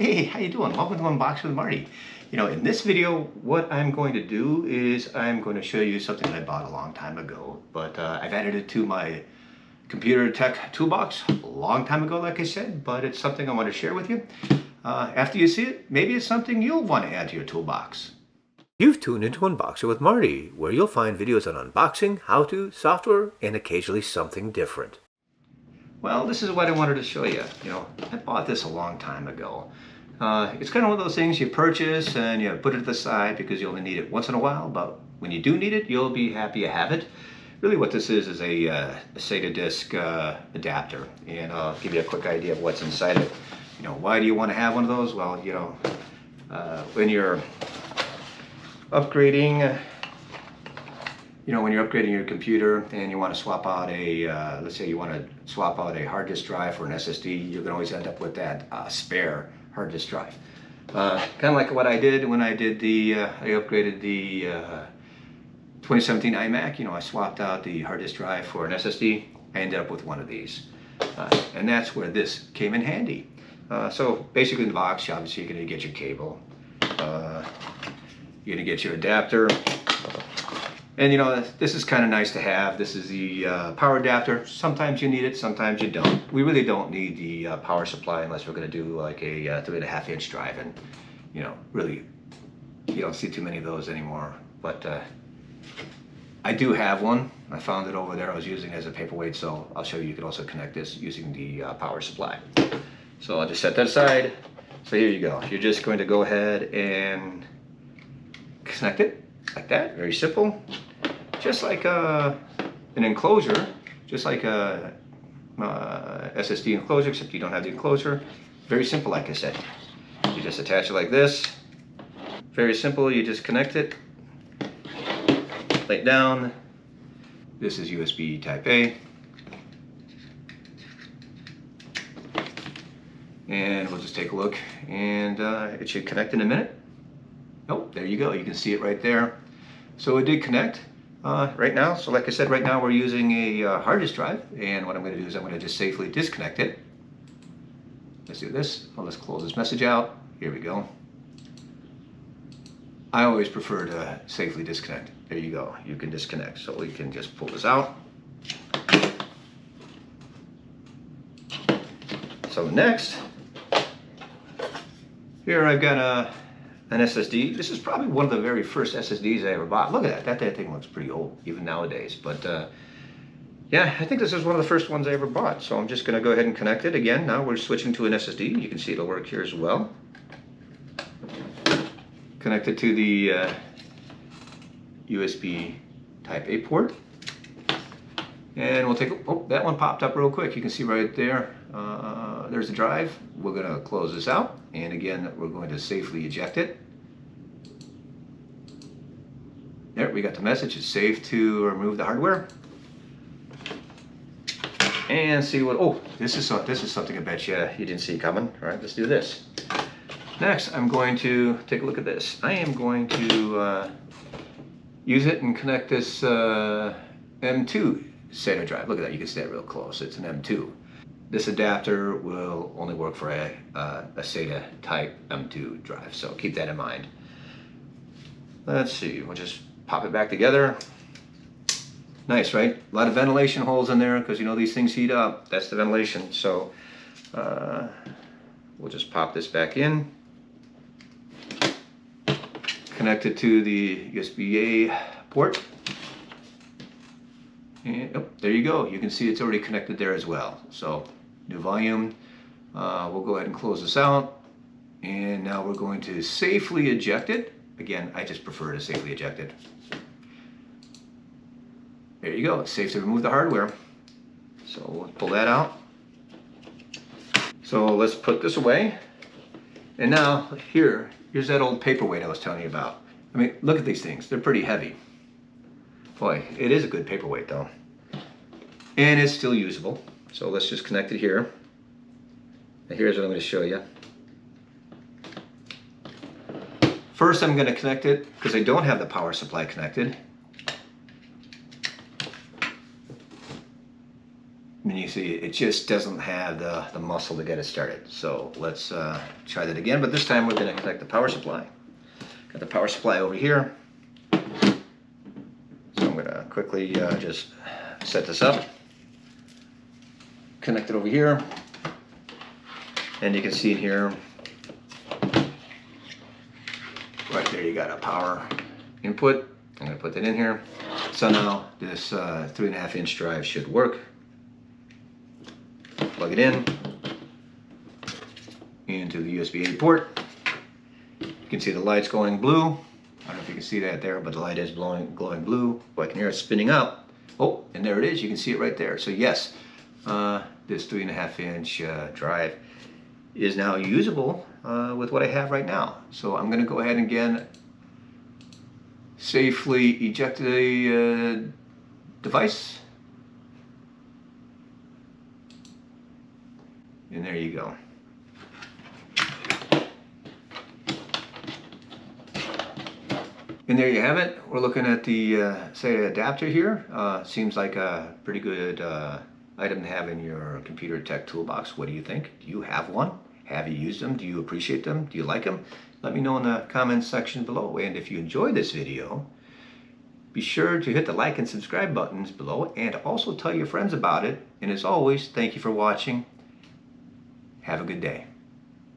Hey, how you doing? Welcome to Unboxing with Marty. In this video, what I'm going to do is I'm going to show you something that I bought a long time ago, but I've added it to my computer tech toolbox a long time ago, like I said, but it's something I want to share with you. After you see it, maybe it's something you'll want to add to your toolbox. You've tuned into Unboxing with Marty, where you'll find videos on unboxing, how-to, software, and occasionally something different. Well, this is what I wanted to show you. I bought this a long time ago. It's kind of one of those things you purchase and you put it to the side because you only need it once in a while, but when you do need it, you'll be happy you have it. Really what this is a SATA disk adapter, and I'll give you a quick idea of what's inside it. Why do you want to have one of those? Well, when you're upgrading, when you're upgrading your computer and you want to swap out let's say you want to swap out a hard disk drive for an SSD, you can always end up with that spare hard disk drive. Kind of like what I did when I did I upgraded the 2017 iMac. I swapped out the hard disk drive for an SSD. I ended up with one of these. And that's where this came in handy. So basically in the box, obviously you're going to get your cable. You're going to get your adapter. And this is kind of nice to have. This is the power adapter. Sometimes you need it, sometimes you don't. We really don't need the power supply unless we're going to do like a 3.5-inch drive, and really you don't see too many of those anymore. But I do have one. I found it over there. I was using it as a paperweight, so I'll show you. You can also connect this using the power supply. So I'll just set that aside. So here you go. You're just going to go ahead and connect it like that. Very simple. Just like an enclosure, just like a SSD enclosure, except you don't have the enclosure. Very simple, like I said. You just attach it like this. Very simple. You just connect it, lay it down. This is USB Type A. And we'll just take a look, and it should connect in a minute. Oh, there you go. You can see it right there. So it did connect right now. So like I said, right now we're using a hard disk drive, and what I'm going to do is I'm going to just safely disconnect it. Let's do this. Well, let's close this message out. Here we go. I always prefer to safely disconnect. There you go. You can disconnect. So we can just pull this out. So next, here I've got an SSD. This is probably one of the very first SSDs I ever bought. Look at that. That thing looks pretty old, even nowadays. But yeah, I think this is one of the first ones I ever bought. So I'm just going to go ahead and connect it. Again, now we're switching to an SSD. You can see it'll work here as well. Connect it to the USB Type A port. And we'll take, oh, that one popped up real quick. You can see right there, there's the drive. We're going to close this out. And again, we're going to safely eject it. There, we got the message. It's safe to remove the hardware. And see what, oh, this is something I bet you didn't see coming. All right, let's do this. Next, I'm going to take a look at this. I am going to use it and connect this M.2 SATA drive. Look at that, you can see that real close. It's an M.2. This adapter will only work for a SATA type M.2 drive, so keep that in mind. Let's see, we'll just pop it back together. Nice, right? A lot of ventilation holes in there because these things heat up. That's the ventilation. So we'll just pop this back in. Connect it to the USB-A port. And oh, there you go. You can see it's already connected there as well. So new volume. We'll go ahead and close this out. And now we're going to safely eject it. Again, I just prefer to safely eject it. There you go. It's safe to remove the hardware. So we'll pull that out. So let's put this away. And now here's that old paperweight I was telling you about. I mean, look at these things. They're pretty heavy. Boy, it is a good paperweight though. And it's still usable. So let's just connect it here. And here's what I'm going to show you. First, I'm going to connect it because I don't have the power supply connected. And you see it just doesn't have the muscle to get it started. So let's try that again, but this time we're going to connect the power supply. Got the power supply over here. So I'm going to quickly just set this up. Connect it over here. And you can see in here, right there you got a power input. I'm going to put that in here. So now this 3.5 inch drive should work. Plug it in into the USB-A port. You can see the light's going blue. I don't know if you can see that there, but the light is glowing blue. I can hear it spinning up. Oh, and there it is. You can see it right there. So yes, this 3.5 inch drive is now usable with what I have right now. So I'm going to go ahead and again safely eject the device. And there you go. And there you have it. We're looking at the SATA adapter here. Seems like a pretty good item to have in your computer tech toolbox. What do you think? Do you have one? Have you used them? Do you appreciate them? Do you like them? Let me know in the comments section below. And if you enjoyed this video, be sure to hit the like and subscribe buttons below, and also tell your friends about it. And as always, thank you for watching. Have a good day.